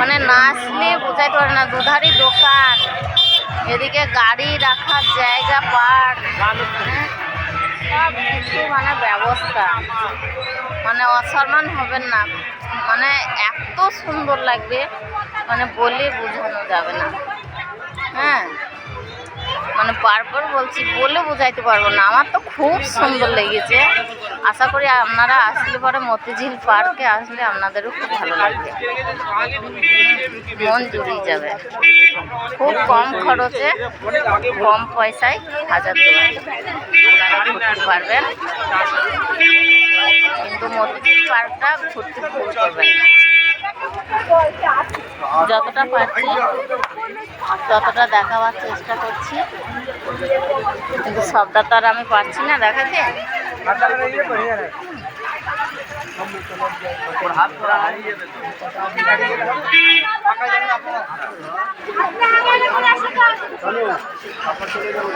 মানে না আসলে বোঝাইতে পারে না। দুধারই দোকান, এদিকে গাড়ি রাখার জায়গা, পার্ক, সব কিছু মানে ব্যবস্থা, মানে অসম্মান হবেন না। মানে এত সুন্দর লাগবে, মানে বলে বোঝানো যাবে না। হ্যাঁ, মানে বারবার বলছি, বলে বোঝাইতে পারবো না। আমার তো খুব সুন্দর লেগেছে। আশা করি আপনারা আসলে পরে মতিঝিল পার্কে আসলে আপনাদেরও খুব ভালো লাগবে, মন জুড়িয়ে যাবে। খুব কম খরচে, কম পয়সায় হাজারদুয়ারি আপনারা ঘুরতে পারবেন। কিন্তু মতিঝিল পার্কটা ঘুরতে ভুল করবেন না। যতটা পারছি ততটা দেখাবার চেষ্টা করছি, কিন্তু সবটা তো আর আমি পারছি না দেখাতে।